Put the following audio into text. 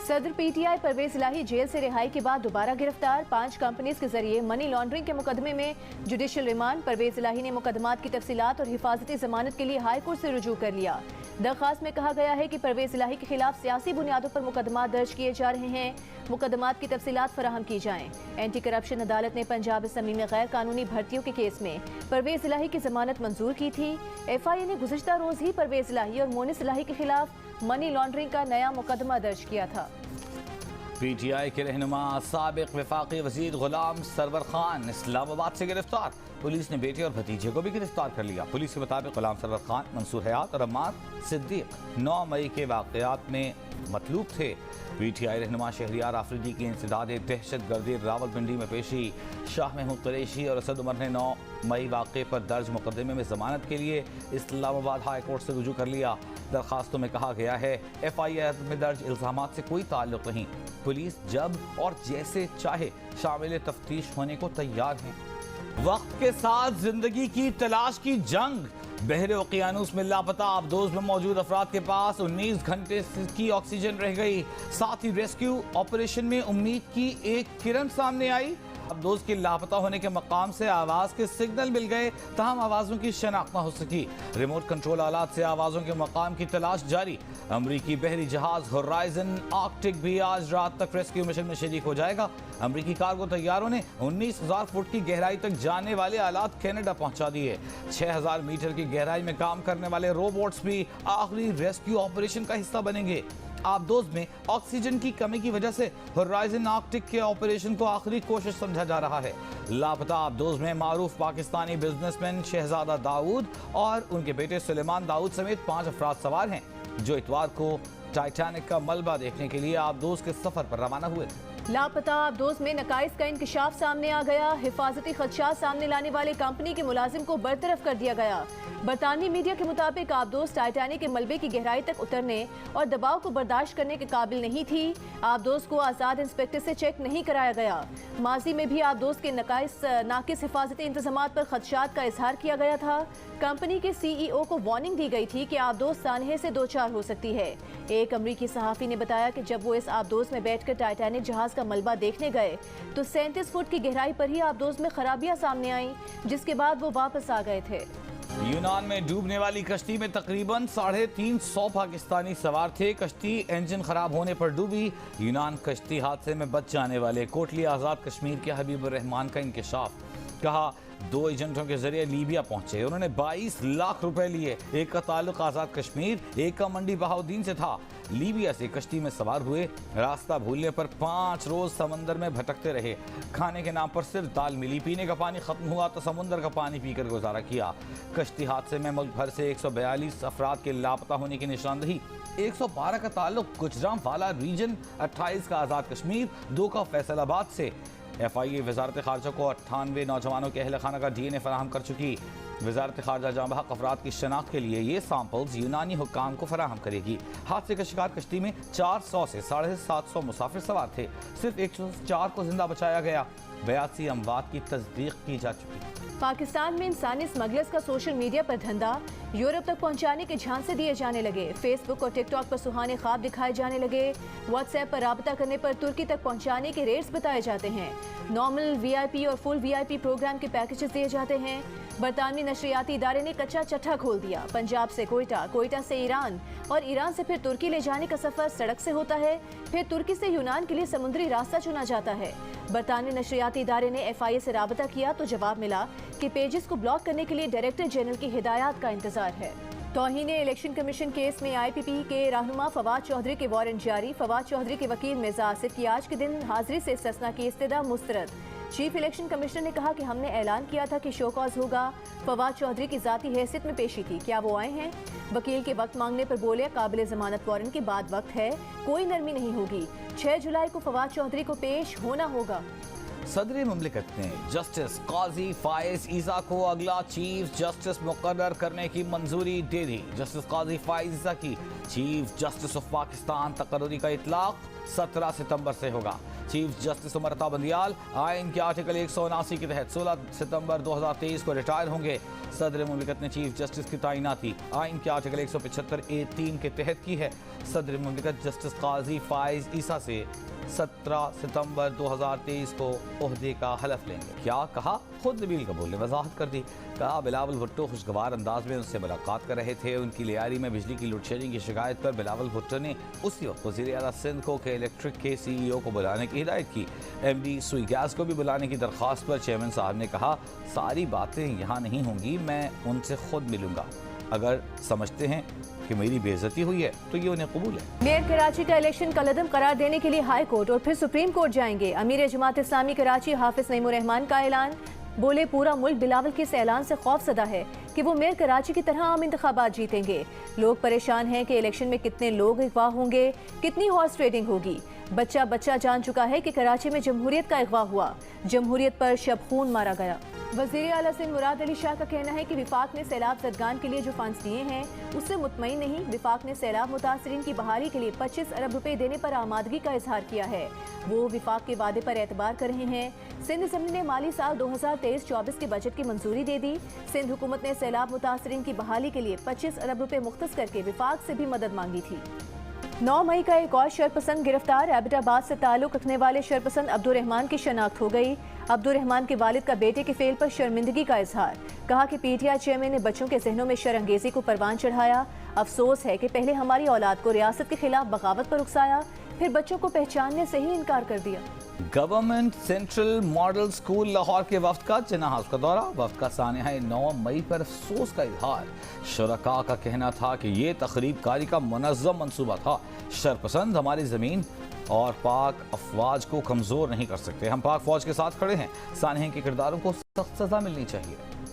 सदर पीटीआई परवेज इलाही जेल से रिहाई के बाद दोबारा गिरफ्तार। 5 कंपनीज के जरिए मनी लॉन्ड्रिंग के मुकदमे में जुडिशियल रिमांड। परवेज इलाही ने मुकदमात की तफसीलात और हिफाजती जमानत के लिए हाई कोर्ट से रुजू कर लिया। दरखास्त में कहा गया है कि परवेज इलाही के खिलाफ सियासी बुनियादों पर मुकदमा दर्ज किए जा रहे हैं। मुकदमात की तफसीलात फराहम की जाएं। एंटी करप्शन अदालत ने पंजाब असम्बली में गैर कानूनी भर्तियों के केस में परवेज इलाही की जमानत मंजूर की थी। FIA ने गुज़िश्ता रोज ही परवेज इलाही और मोनिस इलाही के खिलाफ मनी लॉन्ड्रिंग का नया मुकदमा दर्ज किया था। PTI के रहनुमा साबिक वफाकी वजीर गुलाम सरवर खान इस्लामाबाद से गिरफ्तार। पुलिस ने बेटे और भतीजे को भी गिरफ्तार कर लिया। पुलिस के मुताबिक गुलाम सरवर खान, मंसूर हयात और अम्मार सिद्दीक 9 मई के वाक़यात में मतलूब थे। PTI रहनुमा शहरियार आफरीदी की इंसदाद दहशत गर्दी रावलपिंडी में पेशी। शाह महमूद कुरैशी और असद उमर ने 9 मई वाक़े पर दर्ज मुकदमे में जमानत के लिए इस्लामाबाद हाई कोर्ट से रुजू कर लिया। दरखास्तों में कहा गया है FIR में दर्ज इल्ज़ामात से कोई ताल्लुक़ नहीं। पुलिस जब और जैसे चाहे शामिल तफ्तीश होने को तैयार है। वक्त के साथ जिंदगी की तलाश की जंग। बहरे उकियानूस में लापता आबदोज में मौजूद अफराद के पास 19 घंटे की ऑक्सीजन रह गई। साथ ही रेस्क्यू ऑपरेशन में उम्मीद की एक किरण सामने आई। आबदोज के लापता होने के मकाम से आवाज के सिग्नल मिल गए, तहम आवाजों की शनाख्त न हो सकी। रिमोट कंट्रोल आलात से आवाजों के मकाम की तलाश जारी। अमरीकी बहरी जहाज होराइजन आर्कटिक भी आज रात तक रेस्क्यू मिशन में शरीक हो जाएगा। अमरीकी कार्गो तैयारों ने 19,000 फुट की गहराई तक जाने वाले आलात कनाडा पहुंचा दिए। 6,000 मीटर की गहराई में काम करने वाले रोबोट्स भी आखिरी रेस्क्यू ऑपरेशन का हिस्सा बनेंगे। आबदोज में ऑक्सीजन की कमी की वजह से होराइजन आर्कटिक के ऑपरेशन को आखिरी कोशिश समझा जा रहा है। लापता आबदोज में मारूफ पाकिस्तानी बिजनेसमैन शहजादा दाऊद और उनके बेटे सुलेमान दाऊद समेत 5 अफराद सवार हैं, जो इतवार को टाइटैनिक का मलबा देखने के लिए आबदोज के सफर पर रवाना हुए थे। लापता आबदोज में नकाइस का इंकशाफ सामने आ गया। हिफाजती खदशात सामने लाने वाले कंपनी के मुलाजिम को बरतरफ कर दिया गया। बरतानवी मीडिया के मुताबिक आबदोज टाइटैनिक के मलबे की गहराई तक उतरने और दबाव को बर्दाश्त करने के काबिल नहीं थी। आबदोज को आज़ाद इंस्पेक्टर से चेक नहीं कराया गया। माजी में भी आबदोज के नाकिस हिफाजती इंतजामात पर खदशात का इजहार किया गया था। कंपनी के CEO को वार्निंग दी गई थी कि आबदोज सानहे से 2-4 हो सकती है। एक अमरीकी सहाफ़ी ने बताया कि जब वो इस आबदोज में बैठकर टाइटैनिक जहाज का मलबा देखने गए तो 37 फुट की गहराई पर ही आबदोज में खराबियां सामने आईं, जिसके बाद वो वापस आ गए थे। यूनान में डूबने वाली कश्ती में तकरीबन 350 पाकिस्तानी सवार थे। कश्ती इंजन खराब होने पर डूबी। यूनान कश्ती हादसे में बच जाने वाले कोटली आज़ाद कश्मीर के हबीबुर रहमान का इंकशाफ। कहा 2 एजेंटों के जरिए लीबिया पहुंचे। उन्होंने 22 लाख रुपए लिए। एक का ताल्लुक आज़ाद कश्मीर, एक का मंडी बहाउद्दीन से था। लीबिया से कश्ती में सवार हुए। रास्ता भूलने पर 5 रोज समंदर में भटकते रहे। खाने के नाम पर सिर्फ दाल मिली। पीने का पानी खत्म हुआ तो समुद्र का पानी पीकर गुजारा किया। कश्ती हादसे में मुल्क भर से 142 अफराद के लापता होने की निशानदही। 112 का ताल्लुक गुजरांवाला रीजन, 28 का आज़ाद कश्मीर, 2 का फैसलाबाद से। FIA वजारत खारजा को 98 नौजवानों के अहल खाना का DNA फराहम कर चुकी। वजारत खारजा जांबहक अफराद की शनाख्त के लिए ये सैंपल्स यूनानी हुक्काम को फराहम करेगी। हादसे का शिकार कश्ती में 400 से 750 मुसाफिर सवार थे। सिर्फ 104 को जिंदा बचाया गया। 82 अमवात की तस्दीक की जा चुकी। पाकिस्तान में इंसानी स्मगलर्स का सोशल मीडिया पर धंधा। यूरोप तक पहुंचाने के झांसे दिए जाने लगे। फेसबुक और टिकटॉक पर सुहाने ख्वाब दिखाए जाने लगे। व्हाट्सएप पर राबता करने पर तुर्की तक पहुंचाने के रेट्स बताए जाते हैं। नॉर्मल, VIP और फुल VIP प्रोग्राम के पैकेजेस दिए जाते हैं। बरतानवी नशरियाती इदारे ने कच्चा चट्टा खोल दिया। पंजाब से कोयटा, कोयटा से ईरान और ईरान से फिर तुर्की ले जाने का सफर सड़क से होता है। फिर तुर्की से यूनान के लिए समुद्री रास्ता चुना जाता है। बरतानवी नशरियाती इदारे ने FIA से राबता किया तो जवाब मिला कि पेजेस को ब्लॉक करने के लिए डायरेक्टर जनरल की हिदायत का इंतजार है। तौहीन इलेक्शन कमीशन केस में IPP के रहनुमा फवाद चौधरी के वारंट जारी। फवाद चौधरी के वकील मिर्जा आसिफ की आज के दिन हाजिरी से इस्तिस्ना की इस्तदा मुस्तरद। चीफ इलेक्शन कमिश्नर ने कहा कि हमने ऐलान किया था कि शो कॉज होगा। फवाद चौधरी की जाती हैसियत में पेशी थी, क्या वो आए हैं? वकील के वक्त मांगने पर बोले काबिल जमानत वारंट के बाद वक्त है, कोई नरमी नहीं होगी। 6 जुलाई को फवाद चौधरी को पेश होना होगा। सदर मुमलिकत ने जस्टिस काजी फाइज ईसा को अगला चीफ जस्टिस मुकर्रर करने की मंजूरी दे दी। जस्टिस काजी फाइज ईसा की चीफ जस्टिस ऑफ पाकिस्तान तकर्रुरी का इतलाक 17 सितंबर से होगा। चीफ जस्टिस उमर अता बंदियाल आइन के आर्टिकल 179 के तहत 16 सितंबर 2023 को रिटायर होंगे। सदर मुमलिकत ने चीफ जस्टिस की तैनाती आइन के आर्टिकल 175(a)(3) के तहत की है। सदर मुमलिकत जस्टिस काजी फाइज ईसा से 17 सितंबर 2023 को ओहदे का हलफ लेंगे। क्या कहा? खुद नबील कबूल ने वजाहत कर दी। कहा बिलावल भुट्टो खुशगवार अंदाज में उनसे मुलाकात कर रहे थे। उनकी लियारी में बिजली की लोडशेडिंग की शिकायत पर बिलावल भुट्टो ने उसी वक्त वज़ीर आला सिंध को के इलेक्ट्रिक के CEO को बुलाने की हिदायत की। MD सुई गैस को भी बुलाने की दरख्वास्त पर चेयरमैन साहब ने कहा सारी बातें यहाँ नहीं होंगी, मैं उनसे खुद मिलूंगा। अगर समझते हैं कि मेरी बेइज्जती हुई है तो ये उन्हें कबूल है। मेयर कराची का इलेक्शन कलअदम करार देने के लिए हाई कोर्ट और फिर सुप्रीम कोर्ट जाएंगे। अमीर जमात इस्लामी कराची हाफिज नईमुर रहमान का ऐलान। बोले पूरा मुल्क बिलावल के इस ऐलान से खौफसदा है कि वो मेयर कराची की तरह आम इंतखाबात जीतेंगे। लोग परेशान हैं कि इलेक्शन में कितने लोग अगवा होंगे, कितनी हॉर्स ट्रेडिंग होगी। बच्चा बच्चा जान चुका है कि कराची में जमहूरियत का अगवा हुआ, जमहूरियत पर शब खून मारा गया। वज़ीर आला सिंध मुराद अली शाह का कहना है कि विफाक ने सैलाब ज़दगान के लिए जो फंड्स दिए हैं उससे मुतमईन नहीं। विफाक ने सैलाब मुतासरीन की बहाली के लिए 25 अरब रुपए देने पर आमादगी का इजहार किया है। वो विफाक के वादे पर एतबार कर रहे हैं। सिंध असम्बली ने माली साल 2023-24 के बजट की मंजूरी दे दी। सिंध हुकूमत ने सैलाब मुतासरीन की बहाली के लिए 25 अरब रुपए मुख्तस करके विफाक से भी मदद मांगी थी। 9 मई का एक और शरपसंद गिरफ्तार। एबटाबाद से ताल्लुक रखने वाले शरपसंद अब्दुर्रहमान की शनाख्त हो गई। अब्दुर्रहमान के वालिद का बेटे के फेल पर शर्मिंदगी का इजहार। कहा कि PTI चेयरमैन ने बच्चों के जहनों में शरअंगेजी को परवान चढ़ाया। अफसोस है कि पहले हमारी औलाद को रियासत के खिलाफ बगावत पर उकसाया, फिर बच्चों को पहचानने से ही इनकार कर दिया। Government central model school Lahore के वफ्द का जिन्ना हाउस का दौरा। वफ्द का सानिया 9 मई पर अफसोस का इजहार। शुरका का कहना था कि ये तकरीब कारी का मुनज़्ज़म मंसूबा था। शरपसंद हमारी ज़मीन और पाक अफवाज को कमज़ोर नहीं कर सकते। हम पाक फौज के साथ खड़े हैं। सानिया के किरदारों को सख्त सज़ा मिलनी चाहिए।